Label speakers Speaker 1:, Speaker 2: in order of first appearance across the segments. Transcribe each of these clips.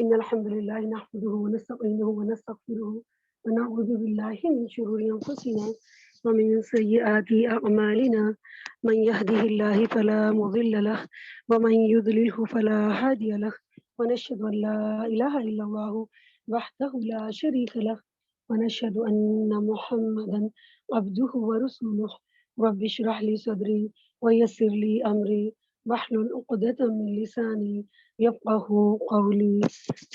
Speaker 1: إن الحمد لله نحمده ونستعينه ونستغفره ونعوذ بالله من شرور أنفسنا ومن سيئات أعمالنا من يهده الله فلا مضل له ومن يضلله فلا هادي له ونشهد أن لا إله إلا الله وحده لا شريك له ونشهد أن محمدا عبده ورسوله رب اشرح لي صدري ويسر لي أمري واحلل عقدة من لساني يفقه قولي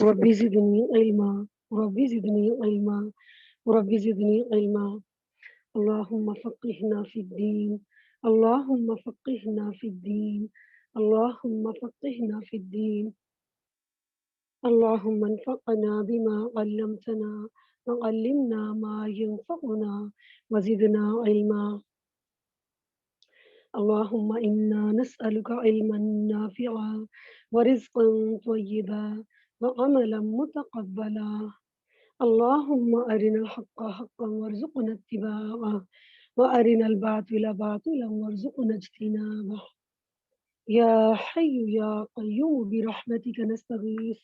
Speaker 1: رب زدني علما رب زدني علما رب زدني علما اللهم فقهنا في الدين اللهم فقهنا في الدين اللهم فقهنا في الدين اللهم انفعنا بما علمتنا وعلمنا ما ينفعنا وزدنا علما اللهم إنا نسألك علما نافعا ورزقا طيبا وعملا متقبلا اللهم أرنا الحق حقا وارزقنا اتباعه وأرنا الباطل باطلا وارزقنا اجتنابه يا حي يا قيوم برحمتك نستغيث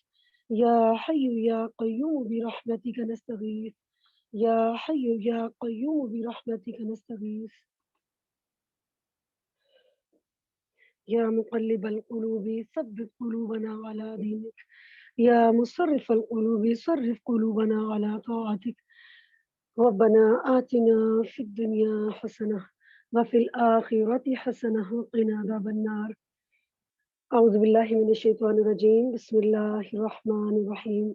Speaker 1: يا حي يا قيوم برحمتك نستغيث يا حي يا قيوم برحمتك نستغيث يا مقلب القلوب ثبت قلوبنا على دينك يا مصرف القلوب صرف قلوبنا على طاعتك ربنا آتنا في الدنيا حسنة وفي الآخرة حسنة وقنا عذاب النار اعوذ باللہ من الشیطان الرجیم بسم اللہ الرحمن الرحیم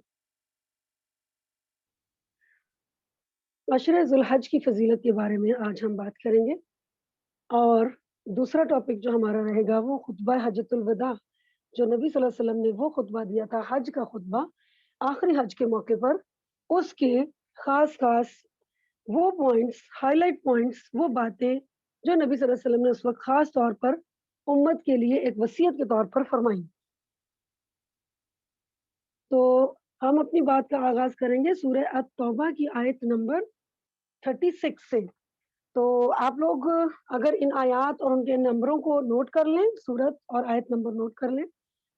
Speaker 1: عشرہ ذو الحج کی فضیلت کے بارے میں آج ہم بات کریں گے اور دوسرا ٹاپک جو ہمارا رہے گا وہ خطبہ حجۃ الوداع جو نبی صلی اللہ علیہ وسلم نے وہ خطبہ دیا تھا حج کا خطبہ آخری حج کے موقع پر اس کے خاص وہ پوائنٹس ہائی لائٹ پوائنٹس وہ باتیں جو نبی صلی اللہ علیہ وسلم نے اس وقت خاص طور پر امت کے لیے ایک وصیت کے طور پر فرمائی. تو ہم اپنی بات کا آغاز کریں گے سورہ التوبہ کی آیت نمبر 36 سے. تو آپ لوگ اگر ان آیات اور ان کے نمبروں کو نوٹ کر لیں، سورت اور آیت نمبر نوٹ کر لیں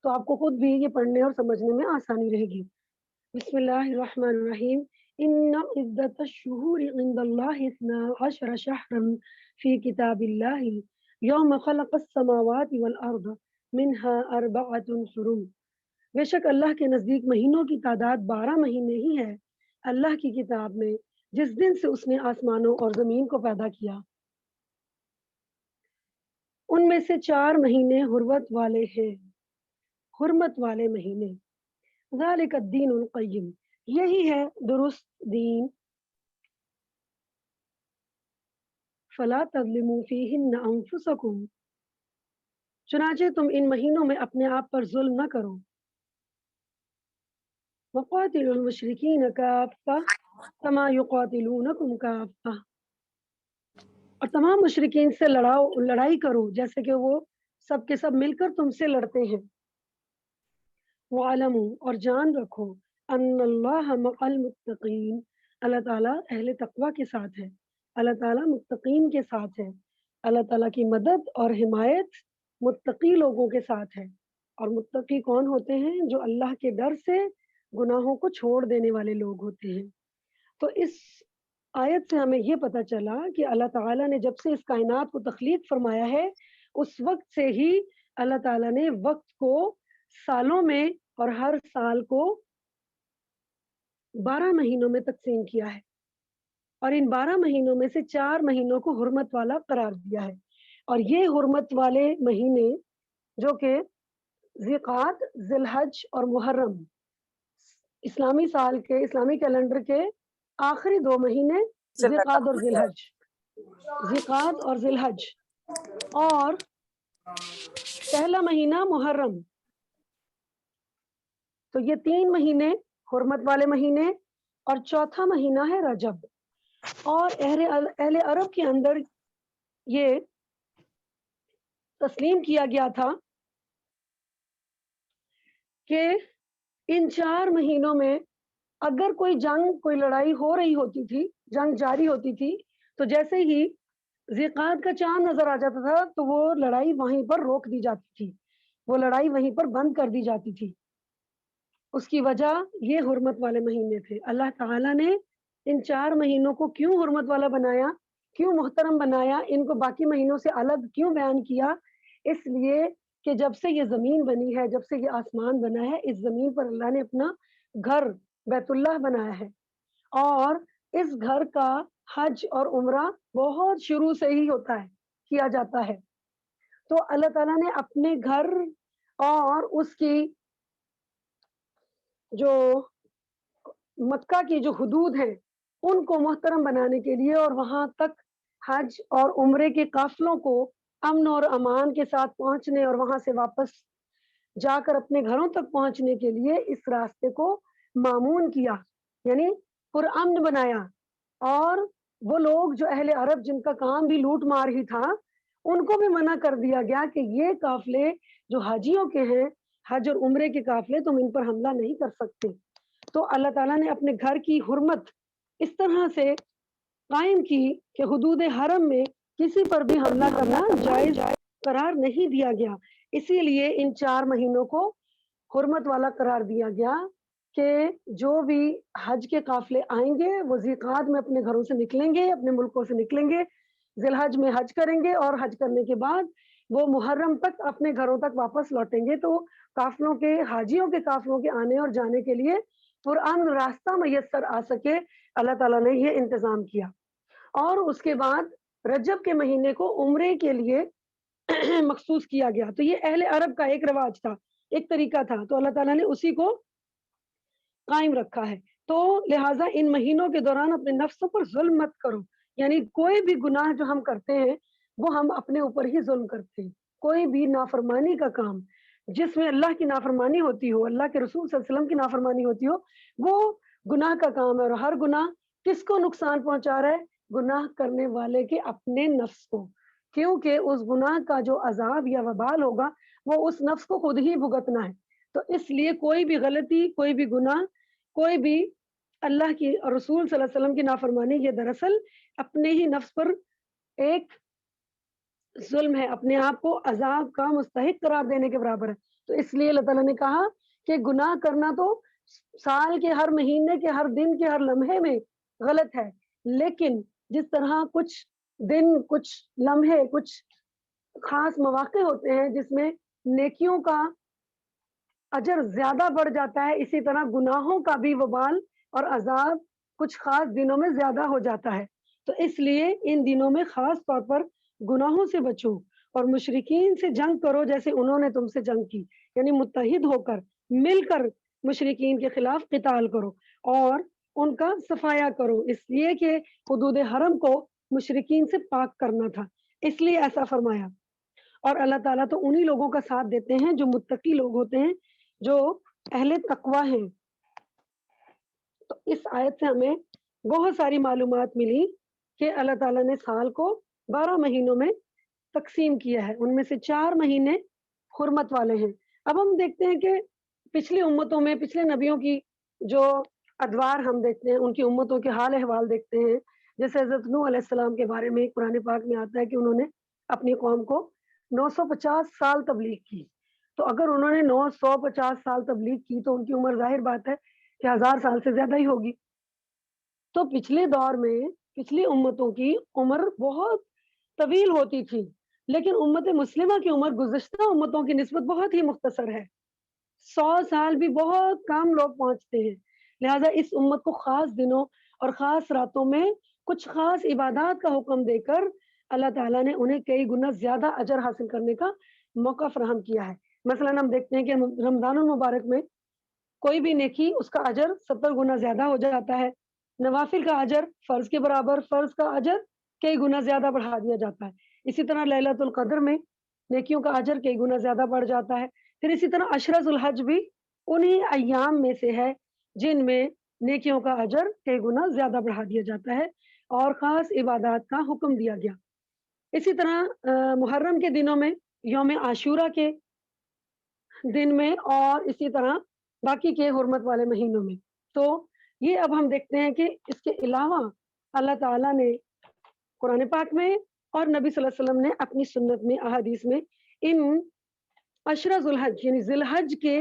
Speaker 1: تو آپ کو خود بھی یہ پڑھنے اور سمجھنے میں آسانی رہے گی. بسم اللہ الرحمن الرحیم. ان عدت الشہور عند اللہ 12 شہرا فی کتاب اللہ یوم خلق السماوات والارض منها 4 حرم. بے شک اللہ کے نزدیک مہینوں کی تعداد 12 مہینے ہی ہے اللہ کی کتاب میں جس دن سے اس نے آسمانوں اور زمین کو پیدا کیا. ان میں سے 4 مہینے حرمت والے ہیں، حرمت والے مہینے. ذالک الدین القیم، یہی ہے درست دین. فلا تظلموا فیہن انفسکم، چنانچہ تم ان مہینوں میں اپنے آپ پر ظلم نہ کرو. وقاتلوا المشرکین کافہ کما یقاتلونکم کافہ، اور تمام مشرکین سے لڑائی کرو جیسے کہ وہ سب کے سب مل کر تم سے لڑتے ہیں. وَعَلَمُوا، اور جان رکھو، ان اللہ مع المتقین، اللہ تعالیٰ اہل تقوی کے ساتھ ہے، اللہ تعالیٰ متقین کے ساتھ ہے. اللہ تعالیٰ کی مدد اور حمایت متقی لوگوں کے ساتھ ہے. اور متقی کون ہوتے ہیں؟ جو اللہ کے ڈر سے گناہوں کو چھوڑ دینے والے لوگ ہوتے ہیں. تو اس آیت سے ہمیں یہ پتہ چلا کہ اللہ تعالیٰ نے جب سے اس کائنات کو تخلیق فرمایا ہے اس وقت سے ہی اللہ تعالیٰ نے وقت کو سالوں میں اور ہر سال کو 12 مہینوں میں تقسیم کیا ہے، اور ان 12 مہینوں میں سے 4 مہینوں کو حرمت والا قرار دیا ہے. اور یہ حرمت والے مہینے جو کہ ذی-قعدہ، ذی الحج اور محرم، اسلامی سال کے اسلامی کیلنڈر کے آخری 2 مہینے ذی-قعدہ اور ذی الحج، ذی-قعدہ اور ذی الحج، اور پہلا مہینہ محرم. تو یہ 3 مہینے حرمت والے مہینے، اور چوتھا مہینہ ہے رجب. اور اہل عرب کے اندر یہ تسلیم کیا گیا تھا کہ ان 4 مہینوں میں اگر کوئی جنگ، کوئی لڑائی ہو رہی ہوتی تھی، جنگ جاری ہوتی تھی، تو جیسے ہی ذی-قعدہ کا چاند نظر آ جاتا تھا تو وہ لڑائی وہیں پر روک دی جاتی تھی، وہ لڑائی وہیں پر بند کر دی جاتی تھی. اس کی وجہ یہ حرمت والے مہینے تھے. اللہ تعالیٰ نے ان 4 مہینوں کو کیوں حرمت والا بنایا, کیوں محترم بنایا, ان کو باقی مہینوں سے الگ کیوں بیان کیا؟ اس لیے کہ جب سے یہ زمین بنی ہے, جب سے یہ آسمان بنا ہے, اس زمین پر اللہ نے اپنا گھر بیت اللہ بنایا ہے, اور اس گھر کا حج اور عمرہ بہت شروع سے ہی ہوتا ہے, کیا جاتا ہے. تو اللہ تعالیٰ نے اپنے گھر اور اس کی جو مکہ کی جو حدود ہیں ان کو محترم بنانے کے لیے, اور وہاں تک حج اور عمرے کے قافلوں کو امن اور امان کے ساتھ پہنچنے اور وہاں سے واپس جا کر اپنے گھروں تک پہنچنے کے لیے اس راستے کو مامون کیا, یعنی پرامن بنایا. اور وہ لوگ جو اہل عرب جن کا کام بھی لوٹ مار ہی تھا, ان کو بھی منع کر دیا گیا کہ یہ قافلے جو حاجیوں کے ہیں, حج اور عمرے کے قافلے, تم ان پر حملہ نہیں کر سکتے. تو اللہ تعالیٰ نے اپنے گھر کی حرمت اس طرح سے قائم کی کہ حدود حرم میں کسی پر بھی حملہ کرنا جائز قرار نہیں دیا گیا. اسی لیے ان 4 مہینوں کو حرمت والا قرار دیا گیا کہ جو بھی حج کے قافلے آئیں گے وہ ذی القعدہ میں اپنے گھروں سے نکلیں گے, اپنے ملکوں سے نکلیں گے, ذی الحج میں حج کریں گے, اور حج کرنے کے بعد وہ محرم تک اپنے گھروں تک واپس لوٹیں گے. تو قافلوں کے, حاجیوں کے قافلوں کے آنے اور جانے کے لیے پرامن راستہ میسر آ سکے, اللہ تعالیٰ نے یہ انتظام کیا. اور اس کے بعد رجب کے مہینے کو عمرے کے لیے مخصوص کیا گیا. تو یہ اہل عرب کا ایک رواج تھا, ایک طریقہ تھا, تو اللہ تعالیٰ نے اسی کو قائم رکھا ہے. تو لہٰذا ان مہینوں کے دوران اپنے نفسوں پر ظلم مت کرو, یعنی کوئی بھی گناہ جو ہم کرتے ہیں وہ ہم اپنے اوپر ہی ظلم کرتے ہیں. کوئی بھی نافرمانی کا کام جس میں اللہ کی نافرمانی ہوتی ہو, اللہ کے رسول صلی اللہ علیہ وسلم کی نافرمانی ہوتی ہو, وہ گناہ کا کام ہے. اور ہر گناہ کس کو نقصان پہنچا رہا ہے؟ گناہ کرنے والے کے اپنے نفس کو, کیونکہ اس گناہ کا جو عذاب یا وبال ہوگا وہ اس نفس کو خود ہی بھگتنا ہے. تو اس لیے کوئی بھی غلطی, کوئی بھی گناہ, کوئی بھی اللہ کی اور رسول صلی اللہ علیہ وسلم کی نافرمانی, یہ دراصل اپنے ہی نفس پر ایک ظلم ہے, اپنے آپ کو عذاب کا مستحق قرار دینے کے برابر ہے. تو اس لیے اللہ تعالیٰ نے کہا کہ گناہ کرنا تو سال کے ہر مہینے کے ہر دن کے ہر لمحے میں غلط ہے, لیکن جس طرح کچھ دن, کچھ لمحے, کچھ خاص مواقع ہوتے ہیں جس میں نیکیوں کا اجر زیادہ بڑھ جاتا ہے, اسی طرح گناہوں کا بھی وبال اور عذاب کچھ خاص دنوں میں زیادہ ہو جاتا ہے. تو اس لیے ان دنوں میں خاص طور پر گناہوں سے بچو اور مشرکین سے جنگ کرو جیسے انہوں نے تم سے جنگ کی, یعنی متحد ہو کر مل کر مشرکین کے خلاف قتال کرو اور ان کا صفایا کرو, اس لیے کہ حدود حرم کو مشرکین سے پاک کرنا تھا, اس لیے ایسا فرمایا. اور اللہ تعالیٰ تو انہی لوگوں کا ساتھ دیتے ہیں جو متقی لوگ ہوتے ہیں, جو اہل تقوی ہیں. تو اس آیت سے ہمیں بہت ساری معلومات ملی کہ اللہ تعالیٰ نے سال کو 12 مہینوں میں تقسیم کیا ہے, ان میں سے 4 مہینے حرمت والے ہیں. اب ہم دیکھتے ہیں کہ پچھلی امتوں میں, پچھلے نبیوں کی جو ادوار ہم دیکھتے ہیں, ان کی امتوں کے حال احوال دیکھتے ہیں. جیسے حضرت نوح علیہ السلام کے بارے میں قرآن پاک میں آتا ہے کہ انہوں نے اپنی قوم کو 950 سال تبلیغ کی. تو اگر انہوں نے 950 سال تبلیغ کی تو ان کی عمر ظاہر بات ہے کہ 1000 سال سے زیادہ ہی ہوگی. تو پچھلے دور میں پچھلی امتوں کی عمر بہت طویل ہوتی تھی, لیکن امت مسلمہ کی عمر گزشتہ امتوں کی نسبت بہت ہی مختصر ہے. 100 سال بھی بہت کم لوگ پہنچتے ہیں. لہٰذا اس امت کو خاص دنوں اور خاص راتوں میں کچھ خاص عبادات کا حکم دے کر اللہ تعالیٰ نے انہیں کئی گنا زیادہ اجر حاصل کرنے کا موقع فراہم کیا ہے. مثلا ہم دیکھتے ہیں کہ رمضان المبارک میں کوئی بھی نیکی اس کا اجر 70 گنا زیادہ ہو جاتا ہے. نوافل کا اجر فرض کے برابر, فرض کا اجر کئی گنا زیادہ بڑھا دیا جاتا ہے. اسی طرح لیلۃ القدر میں نیکیوں کا اجر کئی گنا زیادہ بڑھ جاتا ہے. پھر اسی طرح عشرہ ذو الحج بھی انہی ایام میں سے ہے جن میں نیکیوں کا اجر کئی گنا زیادہ بڑھا دیا جاتا ہے اور خاص عبادات کا حکم دیا گیا. اسی طرح محرم کے دنوں میں, یوم عاشورہ کے دن میں, اور اسی طرح باقی کے حرمت والے مہینوں میں. تو یہ اب ہم دیکھتے ہیں کہ اس کے علاوہ اللہ تعالیٰ نے قرآن پاک میں اور نبی صلی اللہ علیہ وسلم نے اپنی سنت میں, احادیث میں ان عشرہ ذو الحج یعنی ذی الحج کے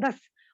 Speaker 1: 10,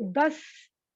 Speaker 1: 10,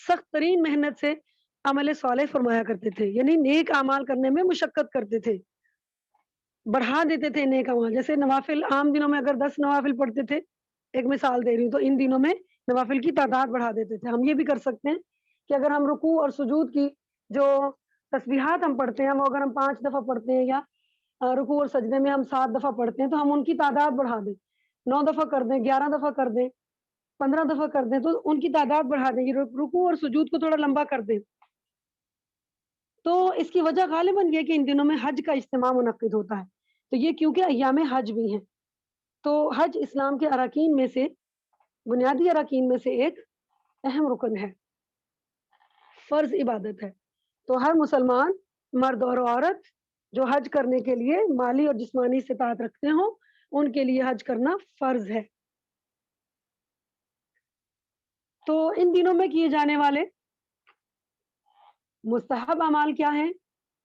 Speaker 1: سخت ترین محنت سے عمل صالح فرمایا کرتے تھے، یعنی نیک اعمال کرنے میں مشقت کرتے تھے، بڑھا دیتے تھے نیک اعمال. جیسے نوافل عام دنوں میں اگر 10 نوافل پڑھتے تھے، ایک مثال دے رہی ہوں، تو ان دنوں میں نوافل کی تعداد بڑھا دیتے تھے. ہم یہ بھی کر سکتے ہیں کہ اگر ہم رکوع اور سجود کی جو تسبیحات ہم پڑھتے ہیں، وہ اگر ہم 5 دفعہ پڑھتے ہیں یا رکوع اور سجدے میں ہم 7 دفعہ پڑھتے ہیں، تو ہم ان کی تعداد بڑھا دیں، 9 دفعہ کر دیں، 11 دفعہ کر دیں، 15 دفعہ کر دیں، تو ان کی تعداد بڑھا دیں. رکوع اور سجود کو تھوڑا لمبا کر دیں. تو اس کی وجہ غالباً یہ کہ ان دنوں میں حج کا اجتماع منعقد ہوتا ہے، تو یہ کیونکہ ایام حج بھی ہیں. تو حج اسلام کے اراکین میں سے بنیادی اراکین میں سے ایک اہم رکن ہے، فرض عبادت ہے. تو ہر مسلمان مرد اور عورت جو حج کرنے کے لیے مالی اور جسمانی استطاعت رکھتے ہوں، ان کے لیے حج کرنا فرض ہے. تو ان دنوں میں کیے جانے والے مستحب اعمال کیا ہیں،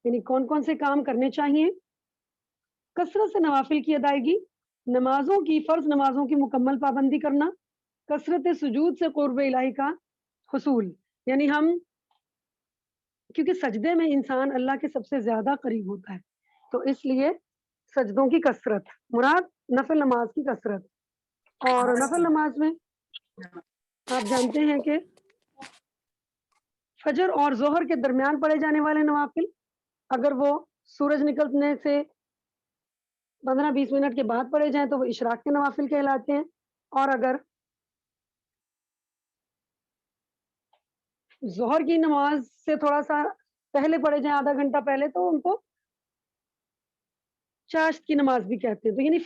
Speaker 1: یعنی کون کون سے کام کرنے چاہیے؟ کثرت سے نوافل کی ادائیگی، نمازوں کی فرض نمازوں کی مکمل پابندی کرنا، کثرت سجود سے قرب الہی کا حصول، یعنی ہم کیونکہ سجدے میں انسان اللہ کے سب سے زیادہ قریب ہوتا ہے، تو اس لیے سجدوں کی کثرت، مراد نفل نماز کی کثرت. اور نفل نماز میں آپ جانتے ہیں کہ فجر اور ظہر کے درمیان پڑھے جانے والے نوافل اگر وہ سورج نکلنے سے 15-20 منٹ کے بعد پڑھے جائیں تو وہ اشراق کے نوافل کہلاتے ہیں، اور اگر ظہر کی نماز سے تھوڑا سا پہلے پڑھے جائیں، آدھا گھنٹہ پہلے، تو ان کو چاشت کی نماز بھی کہتے ہیں. تو یعنی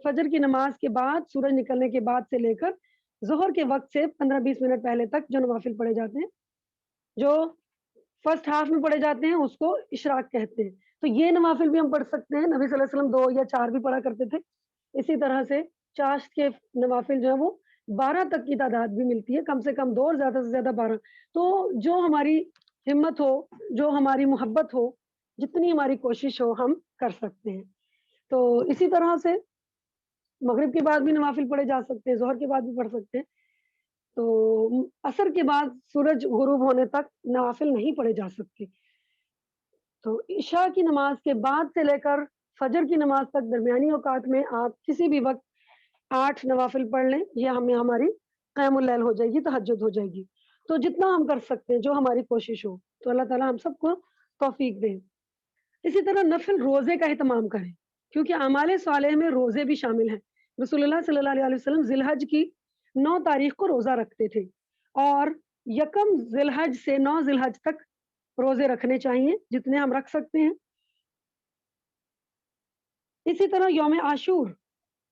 Speaker 1: فجر کی نماز کے بعد، سورج نکلنے کے بعد سے لے کر ظہر کے وقت سے 15-20 منٹ پہلے تک جو نوافل پڑھے جاتے ہیں، جو فرسٹ ہاف میں پڑھے جاتے ہیں، اس کو اشراق کہتے ہیں. تو یہ نوافل بھی ہم پڑھ سکتے ہیں. نبی صلی اللہ علیہ وسلم 2 یا 4 بھی پڑھا کرتے تھے. اسی طرح سے چاشت کے نوافل جو ہے وہ 12 تک کی تعداد بھی ملتی ہے، کم سے کم 2 اور زیادہ سے زیادہ 12. تو جو ہماری ہمت ہو، جو ہماری محبت ہو، جتنی ہماری کوشش ہو، ہم کر سکتے ہیں. تو اسی طرح سے مغرب کے بعد بھی نوافل پڑھے جا سکتے ہیں، ظہر کے بعد بھی پڑھ سکتے ہیں. تو عصر کے بعد سورج غروب ہونے تک نوافل نہیں پڑھے جا سکتے. تو عشاء کی نماز کے بعد سے لے کر فجر کی نماز تک درمیانی اوقات میں آپ کسی بھی وقت 8 نوافل پڑھ لیں، یہ ہماری قیام اللیل ہو جائے گی، تہجد ہو جائے گی. تو جتنا ہم کر سکتے ہیں، جو ہماری کوشش ہو، تو اللہ تعالیٰ ہم سب کو توفیق دے. اسی طرح نفل روزے کا اہتمام کریں، کیونکہ اعمال صالح میں روزے بھی شامل ہیں. رسول اللہ صلی اللہ علیہ وسلم ذی الحج کی 9 تاریخ کو روزہ رکھتے تھے، اور 1 ذی الحج سے 9 ذی الحج تک روزے رکھنے چاہیے، جتنے ہم رکھ سکتے ہیں. اسی طرح یوم عاشور،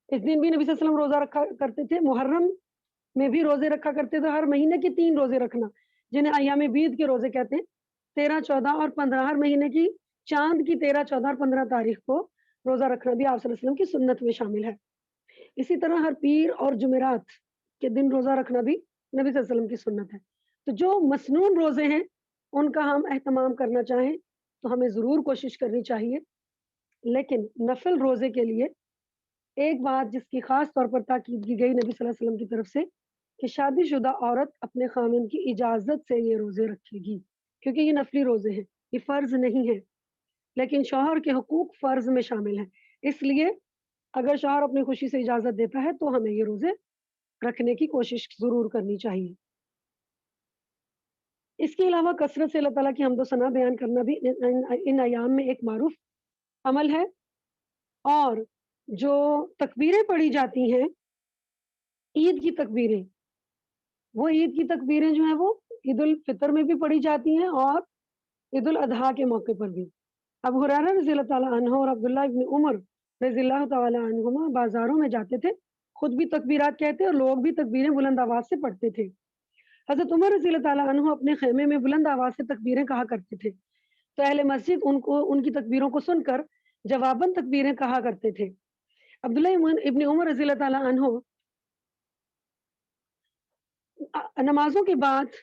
Speaker 1: اس دن بھی نبی صلی اللہ علیہ وسلم روزہ رکھا کرتے تھے. محرم میں بھی روزے رکھا کرتے تھے. ہر مہینے کے 3 روزے رکھنا، جنہیں ایام بیض کے روزے کہتے ہیں، 13، 14 اور 15. ہر مہینے کی چاند کی 13، 14 اور 15 تاریخ کو روزہ رکھنا بھی آپ صلی اللہ علیہ وسلم کی سنت میں شامل ہے. اسی طرح ہر پیر اور جمعرات کے دن روزہ رکھنا بھی نبی صلی اللہ علیہ وسلم کی سنت ہے. تو جو مسنون روزے ہیں، ان کا ہم اہتمام کرنا چاہیں تو ہمیں ضرور کوشش کرنی چاہیے. لیکن نفل روزے کے لیے ایک بات جس کی خاص طور پر تاکید کی گئی نبی صلی اللہ علیہ وسلم کی طرف سے، کہ شادی شدہ عورت اپنے خاوند کی اجازت سے یہ روزے رکھے گی، کیونکہ یہ نفلی روزے ہیں، یہ فرض نہیں ہے. لیکن شوہر کے حقوق فرض میں شامل ہیں، اس لیے اگر شوہر اپنی خوشی سے اجازت دیتا ہے تو ہمیں یہ روزے رکھنے کی کوشش ضرور کرنی چاہیے. اس کے علاوہ کثرت سے اللہ تعالیٰ کی حمد و ثنا بیان کرنا بھی ان ایام میں ایک معروف عمل ہے. اور جو تکبیریں پڑھی جاتی ہیں، عید کی تکبیریں، وہ عید کی تکبیریں جو ہیں وہ عید الفطر میں بھی پڑھی جاتی ہیں اور عید الاضحیٰ کے موقع پر بھی. ابو ہریرہ رضی اللہ تعالیٰ عنہ اور عبداللہ ابن عمر رضی اللہ تعالیٰ عنہما بازاروں میں جاتے تھے، خود بھی تکبیرات کہتے اور لوگ بھی تکبیریں بلند آواز سے پڑھتے تھے. حضرت عمر رضی اللہ تعالیٰ عنہ اپنے خیمے میں بلند آواز سے تکبیریں کہا کرتے تھے، تو اہل مسجد ان کی تکبیروں کو سن کر جواباً تکبیریں کہا کرتے تھے. عبداللہ ابن عمر رضی اللہ تعالیٰ عنہ نمازوں کے بعد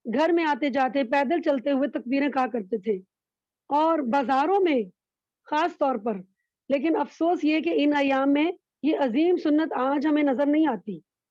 Speaker 1: گھر میں آتے جاتے پیدل چلتے ہوئے تکبیریں کہا کرتے تھے، اور بازاروں میں خاص طور پر. لیکن افسوس یہ کہ ان ایام میں یہ عظیم سنت آج ہمیں نظر نہیں آتی.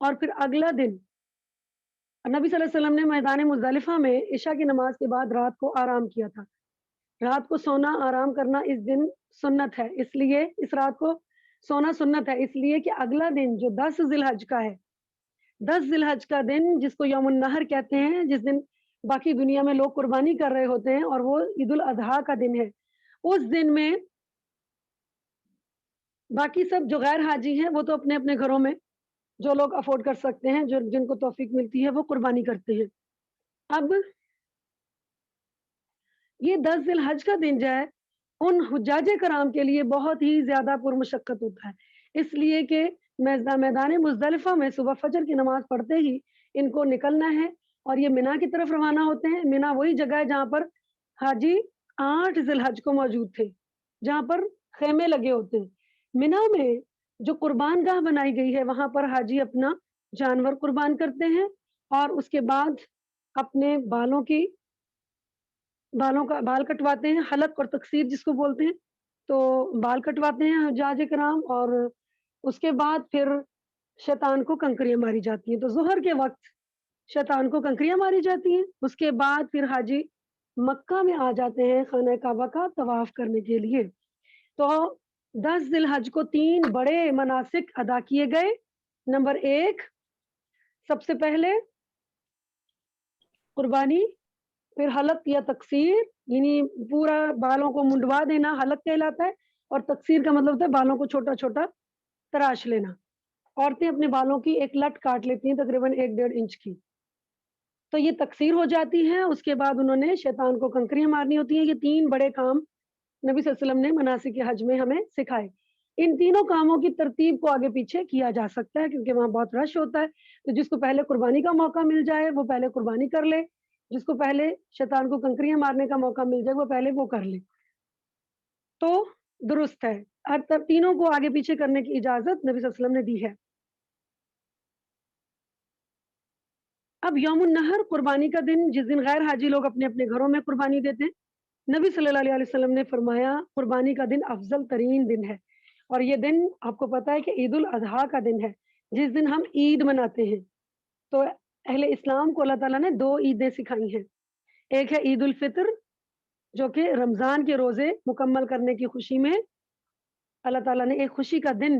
Speaker 1: اور پھر اگلا دن نبی صلی اللہ علیہ وسلم نے میدان مزدلفہ میں عشاء کی نماز کے بعد رات کو آرام کیا تھا. رات کو سونا آرام کرنا اس دن سنت ہے، اس لیے اس رات کو سونا سنت ہے، اس لیے کہ اگلا دن جو 10 ذی الحج کا ہے، 10 ذی الحج کا دن جس کو یوم النحر کہتے ہیں، جس دن باقی دنیا میں لوگ قربانی کر رہے ہوتے ہیں اور وہ عید الاضحیٰ کا دن ہے. اس دن میں باقی سب جو غیر حاجی ہیں وہ تو اپنے اپنے گھروں میں جو لوگ افورڈ کر سکتے ہیں، جو جن کو توفیق ملتی ہے وہ قربانی کرتے ہیں. اب یہ 10 ذی الحج کا دن جو ہے ان حجاج کرام کے لیے بہت ہی زیادہ پرمشقت ہوتا ہے، اس لیے کہ میدان مزدلفہ میں صبح فجر کی نماز پڑھتے ہی ان کو نکلنا ہے اور یہ منا کی طرف روانہ ہوتے ہیں. منا وہی جگہ ہے جہاں پر حاجی 8 ذی الحج کو موجود تھے، جہاں پر خیمے لگے ہوتے ہیں. منا میں جو قربان گاہ بنائی گئی ہے وہاں پر حاجی اپنا جانور قربان کرتے ہیں اور اس کے بعد اپنے بالوں کا بال کٹواتے ہیں، حلق اور تقصیر جس کو بولتے ہیں، تو بال کٹواتے ہیں حجاج کرام. اور اس کے بعد پھر شیطان کو کنکریاں ماری جاتی ہیں. تو ظہر کے وقت شیطان کو کنکریاں ماری جاتی ہیں. اس کے بعد پھر حاجی مکہ میں آ جاتے ہیں خانہ کعبہ کا طواف کرنے کے لیے. تو 10 ذی الحج کو 3 بڑے مناسک ادا کیے گئے. نمبر 1 سب سے پہلے قربانی، پھر حلق یا تقصیر یعنی پورا بالوں کو منڈوا دینا حلق کہلاتا ہے، اور تقصیر کا مطلب ہوتا ہے بالوں کو چھوٹا چھوٹا تراش لینا. عورتیں اپنے بالوں کی ایک لٹ کاٹ لیتی ہیں تقریباً 1-1.5 انچ کی، تو یہ تقصیر ہو جاتی ہے. اس کے بعد انہوں نے شیطان کو کنکریاں مارنی ہوتی ہیں. یہ 3 بڑے کام نبی صلی اللہ علیہ وسلم نے مناسک حج میں ہمیں سکھائے. ان تینوں کاموں کی ترتیب کو آگے پیچھے کیا جا سکتا ہے کیونکہ وہاں بہت رش ہوتا ہے، تو جس کو پہلے قربانی کا موقع مل جائے وہ پہلے قربانی کر لے، جس کو پہلے شیطان کو کنکریاں مارنے کا موقع مل جائے وہ پہلے وہ کر لے، تو درست ہے. ہر تینوں کو آگے پیچھے کرنے کی اجازت نبی صلی اللہ علیہ وسلم نے دی ہے. اب یوم النحر قربانی کا دن، جس دن غیر حاجی لوگ اپنے اپنے گھروں میں قربانی دیتے ہیں، نبی صلی اللہ علیہ وسلم نے فرمایا قربانی کا دن افضل ترین دن ہے. اور یہ دن آپ کو پتا ہے کہ عید الاضحیٰ کا دن ہے، جس دن ہم عید مناتے ہیں. تو اہل اسلام کو اللہ تعالیٰ نے 2 عیدیں سکھائی ہیں. ایک ہے عید الفطر جو کہ رمضان کے روزے مکمل کرنے کی خوشی میں اللہ تعالیٰ نے ایک خوشی کا دن،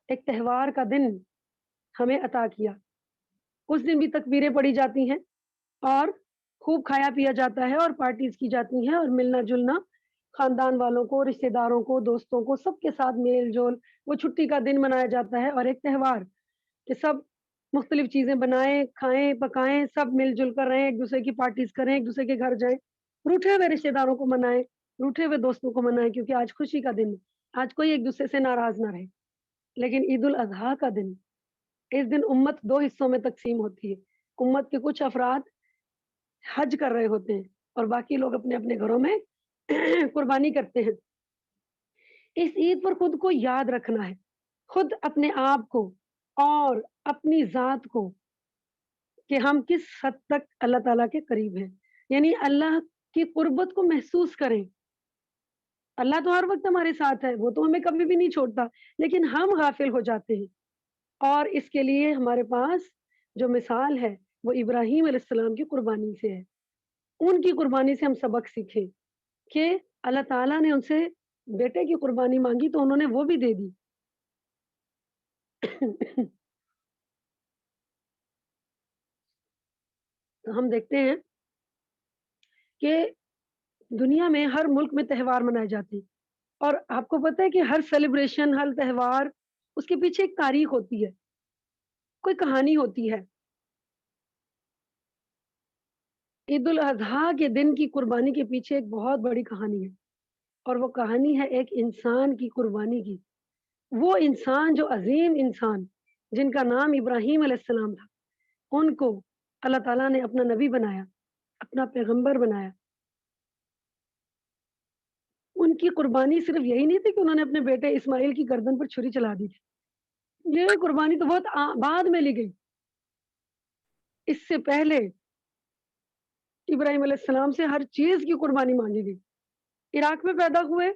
Speaker 1: ایک تہوار کا دن ہمیں عطا کیا. اس دن بھی تکبیریں پڑھی جاتی ہیں اور خوب کھایا پیا جاتا ہے اور پارٹیز کی جاتی ہیں اور ملنا جلنا خاندان والوں کو، رشتہ داروں کو، دوستوں کو، سب کے ساتھ میل جول، وہ چھٹی کا دن منایا جاتا ہے اور ایک تہوار کہ سب مختلف چیزیں بنائیں، کھائیں، پکائیں، سب مل جل کر رہیں، ایک دوسرے کی پارٹیز کریں، ایک دوسرے کے گھر جائیں، روٹھے ہوئے رشتہ داروں کو منائیں، روٹھے ہوئے دوستوں کو منائیں، کیونکہ آج خوشی کا دن ہے، آج کوئی ایک دوسرے سے ناراض نہ رہے. لیکن عید الاضحیٰ کا دن، اس دن امت 2 حصوں میں تقسیم ہوتی ہے. امت کے کچھ افراد حج کر رہے ہوتے ہیں اور باقی لوگ اپنے اپنے گھروں میں قربانی کرتے ہیں. اس عید پر خود کو یاد رکھنا ہے، خود اپنے آپ کو اور اپنی ذات کو، کہ ہم کس حد تک اللہ تعالیٰ کے قریب ہیں، یعنی اللہ کی قربت کو محسوس کریں. اللہ تو ہر وقت ہمارے ساتھ ہے، وہ تو ہمیں کبھی بھی نہیں چھوڑتا، لیکن ہم غافل ہو جاتے ہیں. اور اس کے لیے ہمارے پاس جو مثال ہے وہ ابراہیم علیہ السلام کی قربانی سے ہے. ان کی قربانی سے ہم سبق سیکھیں کہ اللہ تعالیٰ نے ان سے بیٹے کی قربانی مانگی تو انہوں نے وہ بھی دے دی. تو ہم دیکھتے ہیں کہ دنیا میں ہر ملک میں تہوار منائے جاتے ہیں، اور آپ کو پتہ ہے کہ ہر سیلیبریشن، ہر تہوار اس کے پیچھے ایک تاریخ ہوتی ہے، کوئی کہانی ہوتی ہے. عید الاضحیٰ کے دن کی قربانی کے پیچھے ایک بہت بڑی کہانی ہے، اور وہ کہانی ہے ایک انسان کی قربانی کی. وہ انسان جو عظیم انسان جن کا نام ابراہیم علیہ السلام تھا، ان کو اللہ تعالیٰ نے اپنا نبی بنایا، اپنا پیغمبر بنایا. ان کی قربانی صرف یہی نہیں تھی کہ انہوں نے اپنے بیٹے اسماعیل کی گردن پر چھری چلا دی تھی. یہ قربانی تو بہت بعد میں لی گئی. اس سے پہلے ابراہیم علیہ السلام سے ہر چیز کی قربانی مانگی گئی. عراق میں پیدا ہوئے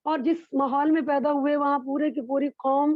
Speaker 1: اور جس ماحول میں پیدا ہوئے وہاں پورے کی پوری قوم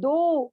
Speaker 1: 2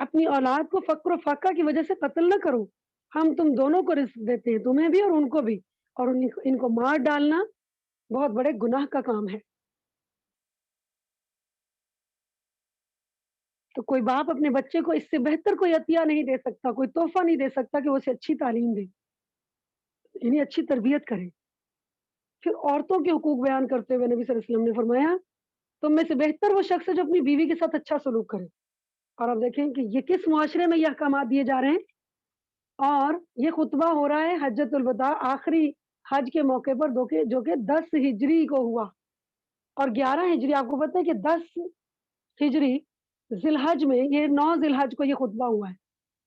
Speaker 1: اپنی اولاد کو فقر و فاقہ کی وجہ سے قتل نہ کرو، ہم تم دونوں کو رزق دیتے ہیں، تمہیں بھی اور ان کو بھی، اور ان کو مار ڈالنا بہت بڑے گناہ کا کام ہے۔ تو کوئی باپ اپنے بچے کو اس سے بہتر کوئی عطیہ نہیں دے سکتا، کوئی تحفہ نہیں دے سکتا کہ وہ اسے اچھی تعلیم دے، یعنی اچھی تربیت کرے۔ پھر عورتوں کے حقوق بیان کرتے ہوئے نبی صلی اللہ علیہ وسلم نے فرمایا تم میں سے بہتر وہ شخص ہے جو اپنی بیوی کے ساتھ اچھا سلوک کرے۔ اور آپ دیکھیں کہ یہ کس معاشرے میں یہ احکامات دیے جا رہے ہیں، اور یہ خطبہ ہو رہا ہے حجۃ الوداع، آخری حج کے موقع پر، جو کہ 10 ہجری کو ہوا، اور 11 ہجری، آپ کو پتہ ہے کہ 10 ہجری ذی الحج میں، یہ 9 ذی الحج کو یہ خطبہ ہوا ہے،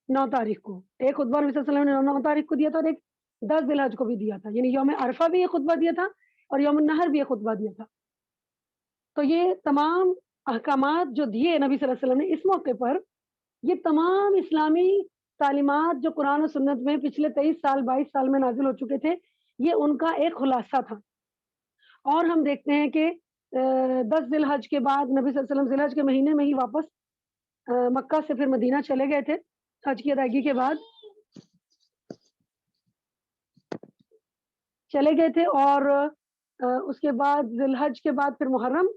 Speaker 1: 9 تاریخ کو۔ ایک خطبہ نبی صلی اللہ علیہ وسلم نے 9 تاریخ کو دیا تھا، اور ایک 10 ذی الحج کو بھی دیا تھا، یعنی یوم عرفہ بھی یہ خطبہ دیا تھا اور یوم النحر بھی یہ خطبہ دیا تھا۔ تو یہ تمام احکامات جو دیے نبی صلی اللہ علیہ وسلم نے اس موقع پر، یہ تمام اسلامی تعلیمات جو قرآن و سنت میں پچھلے 23 سال 22 سال میں نازل ہو چکے تھے، یہ ان کا ایک خلاصہ تھا۔ اور ہم دیکھتے ہیں کہ 10 ذی الحج کے بعد نبی صلی اللہ علیہ وسلم ذی الحج کے مہینے میں ہی واپس مکہ سے پھر مدینہ چلے گئے تھے حج کی ادائیگی کے بعد چلے گئے تھے، اور اس کے بعد ذی الحج کے بعد پھر محرم،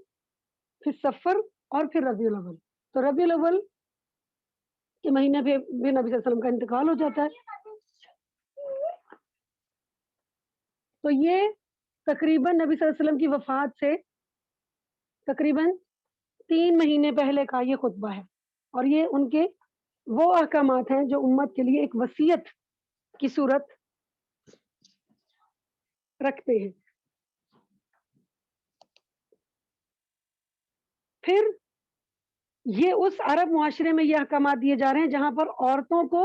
Speaker 1: پھر سفر، اور پھر ربیع الاول۔ تو ربیع الاول کے مہینے پہ بھی نبی صلی اللہ علیہ وسلم کا انتقال ہو جاتا ہے۔ تو یہ تقریباً نبی صلی اللہ علیہ وسلم کی وفات سے تقریباً 3 مہینے پہلے کا یہ خطبہ ہے، اور یہ ان کے وہ احکامات ہیں جو امت کے لیے ایک وصیت کی صورت رکھتے ہیں۔ پھر یہ اس عرب معاشرے میں یہ احکامات دیے جا رہے ہیں جہاں پر عورتوں کو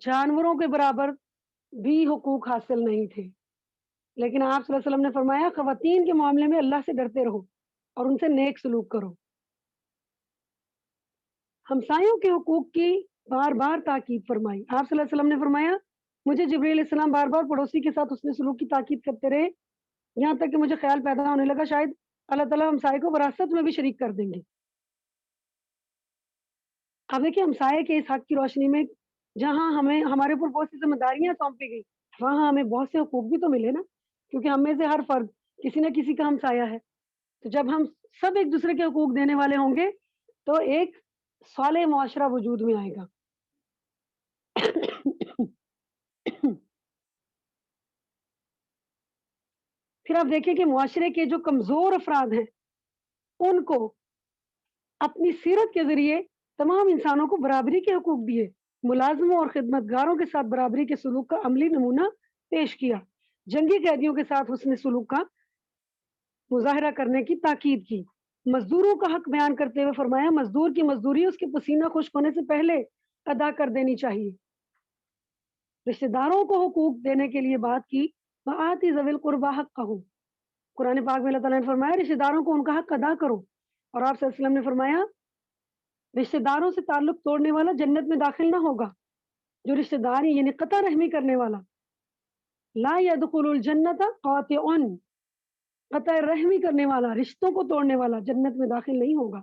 Speaker 1: جانوروں کے برابر بھی حقوق حاصل نہیں تھے، لیکن آپ صلی اللہ علیہ وسلم نے فرمایا خواتین کے معاملے میں اللہ سے ڈرتے رہو اور ان سے نیک سلوک کرو۔ ہمسایوں کے حقوق کی بار بار تاکید فرمائی۔ آپ صلی اللہ علیہ وسلم نے فرمایا مجھے جبرائیل علیہ السلام بار بار پڑوسی کے ساتھ حسن سلوک کی تاکید کرتے رہے، یہاں تک کہ مجھے خیال پیدا ہونے لگا شاید اللہ تعالیٰ ہمسائے کو وراثت میں بھی شریک کر دیں گے۔ اب دیکھیں ہمسائے کے اس حق کی روشنی میں جہاں ہمیں ہمارے اوپر بہت سی ذمہ داریاں سونپی گئی، وہاں ہمیں بہت سے حقوق بھی تو ملے نا، کیونکہ ہم میں سے ہر فرد کسی نہ کسی کا ہمسایہ ہے۔ تو جب ہم سب ایک دوسرے کے حقوق دینے والے ہوں گے تو ایک صالح معاشرہ وجود میں آئے گا۔ پھر آپ دیکھیں کہ معاشرے کے جو کمزور افراد ہیں ان کو اپنی سیرت کے ذریعے تمام انسانوں کو برابری کے حقوق دیے، ملازموں اور خدمتگاروں کے ساتھ برابری کے سلوک کا عملی نمونہ پیش کیا، جنگی قیدیوں کے ساتھ حسن سلوک کا مظاہرہ کرنے کی تاکید کی، مزدوروں کا حق بیان کرتے ہوئے فرمایا مزدور کی مزدوری اس کے پسینہ خشک ہونے سے پہلے ادا کر دینی چاہیے۔ رشتہ داروں کو حقوق دینے کے لیے بات کی، وآتی ذوی القربی حقہ، قرآن پاک میں اللہ تعالیٰ نے فرمایا رشتہ داروں کو ان کا حق ادا کرو، اور آپ صلی اللہ علیہ وسلم نے فرمایا رشتہ داروں سے تعلق توڑنے والا جنت میں داخل نہ ہوگا، جو رشتہ داری یعنی قطع رحمی کرنے والا، لا يدخل الجنت قاطع، قطع رحمی کرنے والا، رشتوں کو توڑنے والا جنت میں داخل نہیں ہوگا۔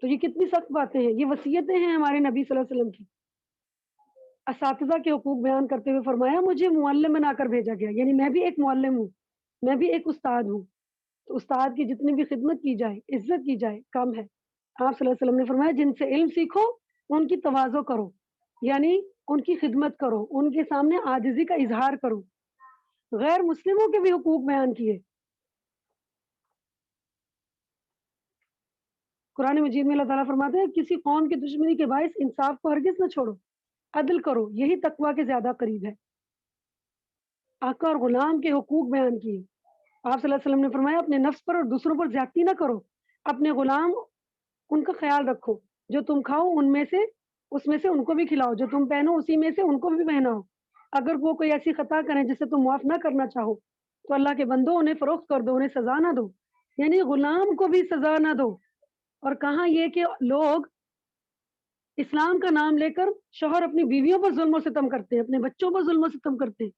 Speaker 1: تو یہ کتنی سخت باتیں ہیں، یہ وصیتیں ہیں ہمارے نبی صلی اللہ علیہ وسلم کی۔ اساتذہ کے حقوق بیان کرتے ہوئے فرمایا مجھے معلم بنا کر بھیجا گیا، یعنی میں بھی ایک معلم ہوں، میں بھی ایک استاد ہوں، تو استاد کی جتنی بھی خدمت کی جائے، عزت کی جائے، کم ہے۔ آپ صلی اللہ علیہ وسلم نے فرمایا جن سے علم سیکھو ان کی تواضع کرو، یعنی ان کی خدمت کرو، ان کے سامنے عاجزی کا اظہار کرو۔ غیر مسلموں کے بھی حقوق بیان کیے۔ قرآن مجید میں اللہ تعالیٰ فرماتے ہیں کسی قوم کی دشمنی کے باعث انصاف کو ہرگز نہ چھوڑو، عدل کرو، یہی تقویٰ کے زیادہ قریب ہے۔ آقا اور غلام کے حقوق بیان کیے۔ آپ صلی اللہ علیہ وسلم نے فرمایا اپنے نفس پر اور دوسروں پر زیادتی نہ کرو، اپنے غلام ان کا خیال رکھو، جو تم کھاؤ ان میں سے اس میں سے ان کو بھی کھلاؤ، جو تم پہنو اسی میں سے ان کو بھی پہناؤ۔ اگر وہ کوئی ایسی خطا کریں جسے تم معاف نہ کرنا چاہو تو اللہ کے بندو انہیں فروخت کر دو، انہیں سزا نہ دو، یعنی غلام کو بھی سزا نہ دو۔ اور کہاں یہ کہ لوگ اسلام کا نام لے کر شوہر اپنی بیویوں پر ظلم و ستم کرتے ہیں، اپنے بچوں پر ظلم و ستم کرتے ہیں۔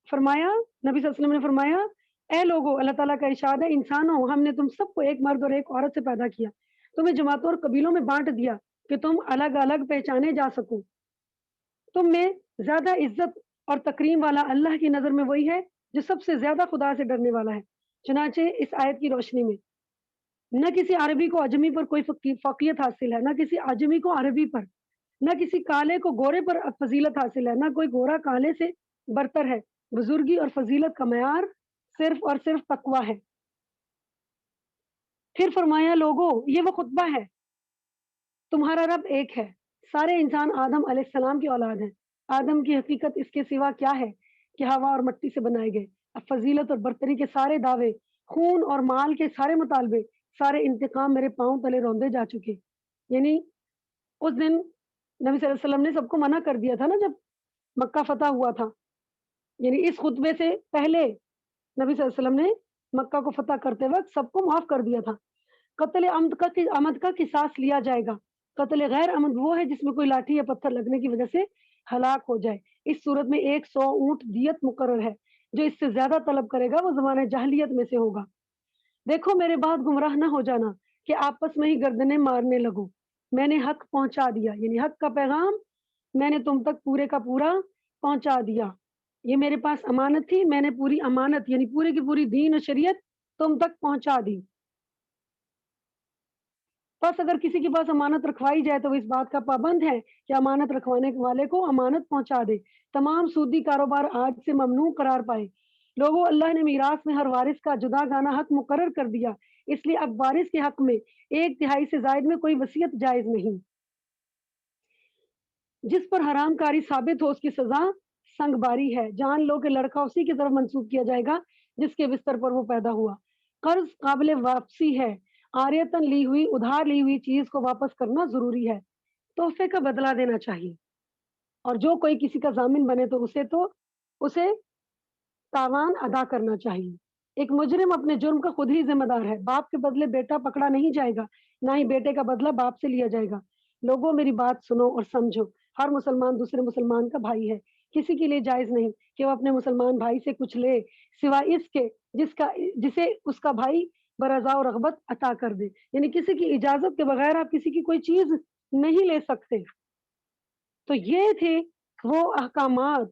Speaker 1: فرمایا نبی صلی اللہ علیہ وسلم نے فرمایا اے لوگو، اللہ تعالیٰ کا ارشاد ہے انسانوں ہم نے تم سب کو ایک مرد اور ایک عورت سے پیدا کیا، تمہیں جماعتوں اور قبیلوں میں بانٹ دیا کہ تم الگ الگ پہچانے جا سکو۔ تم میں زیادہ عزت اور تکریم والا اللہ کی نظر میں وہی ہے جو سب سے زیادہ خدا سے ڈرنے والا ہے۔ چنانچہ اس آیت کی روشنی میں نہ کسی عربی کو عجمی پر کوئی فوقیت حاصل ہے، نہ کسی عجمی کو عربی پر، نہ کسی کالے کو گورے پر فضیلت حاصل ہے، نہ کوئی گورا کالے سے برتر ہے۔ بزرگی اور فضیلت کا معیار صرف اور صرف تقوی ہے۔ پھر فرمایا لوگوں یہ وہ خطبہ ہے، تمہارا رب ایک ہے، سارے انسان آدم علیہ السلام کی اولاد ہیں۔ آدم کی حقیقت اس کے سوا کیا ہے کہ ہوا اور مٹی سے بنائے گئے۔ اب فضیلت اور برتری کے سارے دعوے، خون اور مال کے سارے مطالبے، سارے انتقام میرے پاؤں تلے روندے جا چکے۔ یعنی اس دن نبی صلی اللہ علیہ وسلم نے سب کو منع کر دیا تھا نا جب مکہ فتح ہوا تھا، یعنی اس خطبے سے پہلے نبی صلی اللہ علیہ وسلم نے مکہ کو فتح کرتے وقت سب کو معاف کر دیا تھا۔ قتل عمد کا قصاص لیا جائے گا۔ قتل غیر عمد وہ ہے جس میں کوئی لاٹھی یا پتھر لگنے کی وجہ سے ہلاک ہو جائے۔ اس صورت میں 100 اونٹ دیت مقرر ہے، جو اس سے زیادہ طلب کرے گا وہ زمانہ جاہلیت میں سے ہوگا۔ دیکھو میرے بعد گمراہ نہ ہو جانا کہ آپس میں ہی گردنیں مارنے لگو۔ میں نے حق پہنچا دیا، یعنی حق کا پیغام میں نے تم تک پورے کا پورا پہنچا دیا۔ یہ میرے پاس امانت تھی، میں نے پوری امانت یعنی پوری کی پوری دین و شریعت تم تک پہنچا دی۔ بس اگر کسی کے پاس امانت رکھوائی جائے تو وہ اس بات کا پابند ہے کہ امانت رکھوانے والے کو امانت پہنچا دے۔ تمام سودی کاروبار آج سے ممنوع قرار پائے۔ لوگوں اللہ نے میراث میں ہر وارث کا جدا گانا حق مقرر کر دیا، اس لیے اب وارث کے حق میں 1/3 سے زائد میں کوئی وصیت جائز نہیں۔ جس پر حرام کاری ثابت ہو اس کی سزا سنگ باری ہے۔ جان لو کہ لڑکا اسی کی طرف منسوب کیا جائے گا جس کے بستر پر وہ پیدا ہوا۔ قرض قابل واپسی ہے، عاریتاً لی ہوئی ادھار لی ہوئی چیز کو واپس کرنا ضروری ہے۔ تحفے کا بدلہ دینا چاہیے، اور جو کوئی کسی کا ضامن بنے تو اسے تاوان ادا کرنا چاہیے۔ ایک مجرم اپنے جرم کا خود ہی ذمہ دار ہے۔ باپ کے بدلے بیٹا پکڑا نہیں جائے گا، نہ ہی بیٹے کا بدلہ باپ سے لیا جائے گا۔ لوگوں میری بات سنو اور سمجھو، ہر مسلمان دوسرے مسلمان کا بھائی ہے۔ کسی کے لیے جائز نہیں کہ وہ اپنے مسلمان بھائی سے کچھ لے سوائے اس کے جسے اس کا بھائی برضا و رغبت عطا کر دے، یعنی کسی کی اجازت کے بغیر آپ کسی کی کوئی چیز نہیں لے سکتے۔ تو یہ تھے وہ احکامات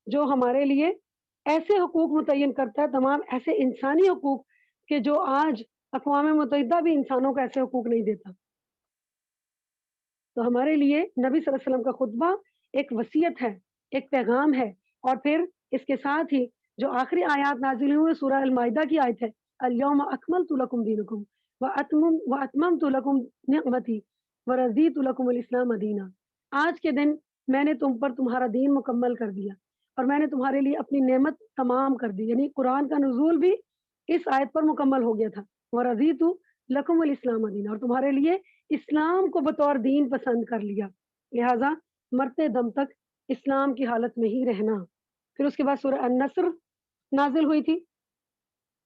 Speaker 1: جو ہمارے لیے ایسے حقوق متعین کرتا ہے، تمام ایسے انسانی حقوق کہ جو آج اقوام متحدہ بھی انسانوں کو ایسے حقوق نہیں دیتا۔ تو ہمارے لیے نبی صلی اللہ علیہ وسلم کا خطبہ ایک وصیت ہے، ایک پیغام ہے، اور پھر اس کے ساتھ ہی جو آخری آیات نازل ہوئے سورہ المائدہ کی آیت ہے، الیوم اکملت لکم دینکم واتممت لکم نعمتی ورضیت لکم الاسلام دینا۔ آج کے دن میں نے تم پر تمہارا دین مکمل کر دیا اور میں نے تمہارے لیے اپنی نعمت تمام کر دی، یعنی قرآن کا نزول بھی اس آیت پر مکمل ہو گیا تھا۔ ورضیت لکم الاسلام دینا، اور تمہارے لیے اسلام کو بطور دین پسند کر لیا، لہٰذا مرتے دم تک اسلام کی حالت میں ہی رہنا۔ پھر اس کے بعد سورہ النصر نازل ہوئی تھی،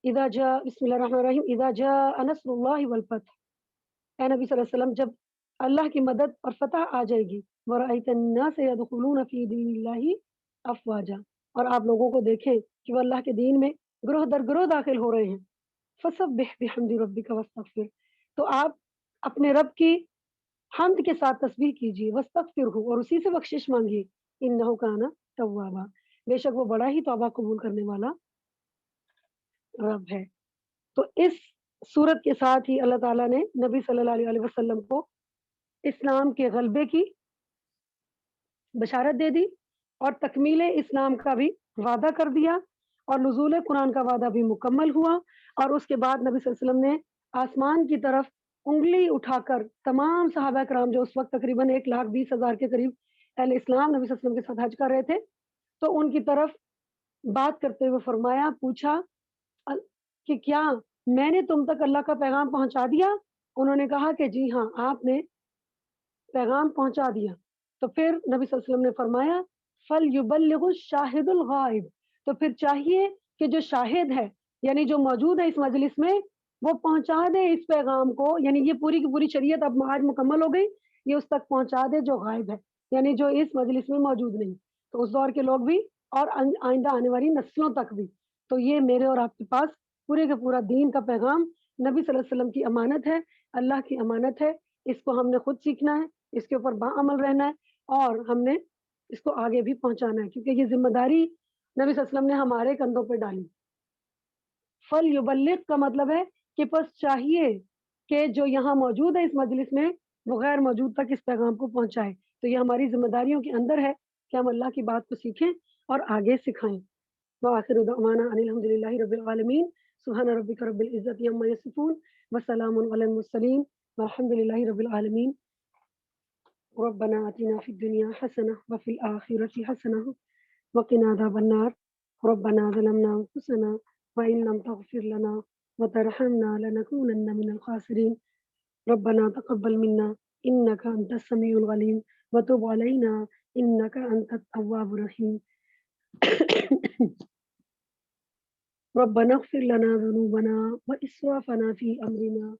Speaker 1: اذا جاء بسم اللہ الرحمن الرحیم اذا جاء نصر اللہ والفتح۔ اے نبی صلی اللہ علیہ وسلم، جب اللہ کی مدد اور فتح آ جائے گی، ورأیت الناس يدخلون فی دین اللہ افواجا، اور آپ لوگوں کو دیکھیں کہ وہ اللہ کے دین میں گروہ در گروہ داخل ہو رہے ہیں۔ فسبح بحمد ربک واستغفر، تو آپ اپنے رب کی حمد کے ساتھ تسبیح کیجیے، واستغفرہ، اور اسی سے بخشش مانگیے، انہ کان توابا، بے شک وہ بڑا ہی توبہ قبول کرنے والا رب ہے۔ تو اس صورت کے ساتھ ہی اللہ تعالیٰ نے نبی صلی اللہ علیہ وسلم کو اسلام کے غلبے کی بشارت دے دی اور تکمیل اسلام کا بھی وعدہ کر دیا، اور نزول قرآن کا وعدہ بھی مکمل ہوا۔ اور اس کے بعد نبی صلی اللہ علیہ وسلم نے آسمان کی طرف انگلی اٹھا کر تمام صحابہ کرام جو اس وقت تقریباً 1,20,000 کے قریب اہل اسلام نبی صلی اللہ علیہ وسلم کے ساتھ حج کر رہے تھے، تو ان کی طرف بات کرتے ہوئے فرمایا، پوچھا کہ کیا میں نے تم تک اللہ کا پیغام پہنچا دیا؟ انہوں نے کہا کہ جی ہاں، آپ نے پیغام پہنچا دیا۔ تو پھر نبی صلی اللہ علیہ وسلم نے فرمایا فَلْيُبَلِّغُ الشَّاهِدُ الْغَائِبُ، تو پھر چاہیے کہ جو شاہد ہے یعنی جو موجود ہے اس مجلس میں، وہ پہنچا دے اس پیغام کو، یعنی یہ پوری کی پوری شریعت اب آج مکمل ہو گئی، یہ اس تک پہنچا دے جو غائب ہے، یعنی جو اس مجلس میں موجود نہیں، تو اس دور کے لوگ بھی اور آئندہ آنے والی نسلوں تک بھی۔ تو یہ میرے اور آپ کے پاس پورے کا پورا دین کا پیغام نبی صلی اللہ علیہ وسلم کی امانت ہے، اللہ کی امانت ہے، اس کو ہم نے خود سیکھنا ہے، اس کے اوپر باعمل رہنا ہے اور ہم نے اس کو آگے بھی پہنچانا ہے کیونکہ یہ ذمہ داری نبی صلی اللہ علیہ وسلم نے ہمارے کندھوں پہ ڈالی۔ فَلْيُبَلِّغ کا مطلب ہے کہ بس چاہیے کہ جو یہاں موجود ہے اس مجلس میں وہ غیر موجود تک اس پیغام کو پہنچائے۔ تو یہ ہماری ذمہ داریوں کے اندر ہے کہ ہم اللہ کی بات کو سیکھیں اور آگے سکھائیں۔ وآخر دعوانا ان الحمد للہ رب العالمین سبحان ربک رب العزت عما یصفون وسلام علی المرسلین والحمد للہ رب العالمین ربنا آتنا في الدنيا حسنة وفي الآخرة حسنة وقنا عذاب النار ربنا ظلمنا أنفسنا وإن لم تغفر لنا وترحمنا لنكونن من الخاسرين ربنا تقبل منا إنك أنت السميع العليم وتب علينا إنك أنت التواب الرحيم ربنا اغفر لنا ذنوبنا وإسرافنا في أمرنا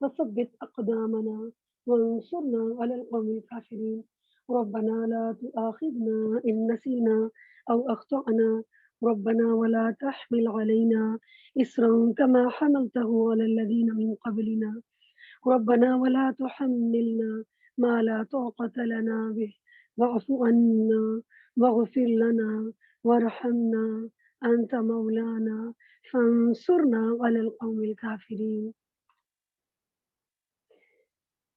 Speaker 1: وثبت أقدامنا وانصرنا على القوم الكافرين ربنا لا تؤاخذنا إن نسينا أو أخطأنا ربنا ولا تحمل علينا إصرا كما حملته على الذين من قبلنا ربنا ولا تحملنا ما لا طاقة لنا به واعف عنا واغفر لنا وارحمنا أنت مولانا فانصرنا على القوم الكافرين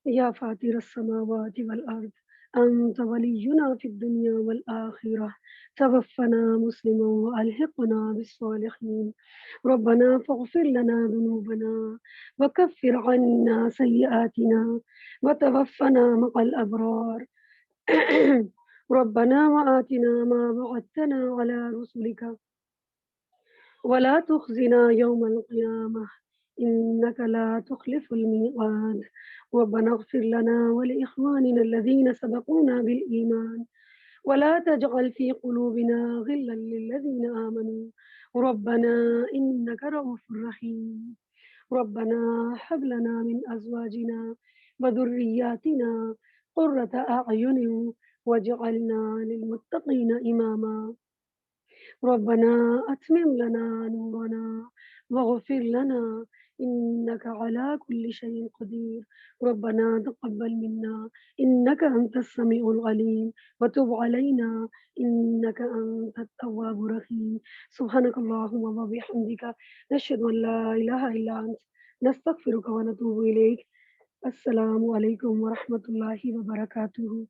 Speaker 1: يا فاطر السماوات والأرض أنت ولينا في الدنيا والآخرة توفنا مسلما وألحقنا بالصالحين ربنا فاغفر لنا ذنوبنا وكفر عنا سيئاتنا وتوفنا مع الأبرار ربنا وآتنا ما وعدتنا على رسلك ولا تخزنا يوم القيامة إنك لا تخلف الميعاد ربنا اغفر لنا ولإخواننا الذين سبقونا بالإيمان ولا تجعل في قلوبنا غلا للذين آمنوا ربنا إنك رؤوف رحيم ربنا هب لنا من أزواجنا وذرياتنا قرة أعين واجعلنا للمتقين إماما ربنا أتمم لنا نورنا واغفر لنا إنك على كل شيء قدير ربنا تقبل منا إنك أنت السميع العليم وتب علينا إنك أنت التواب الرحيم سبحانك اللهم وبحمدك نشهد أن لا إله إلا أنت نستغفرك ونتوب إليك السلام عليكم ورحمة الله وبركاته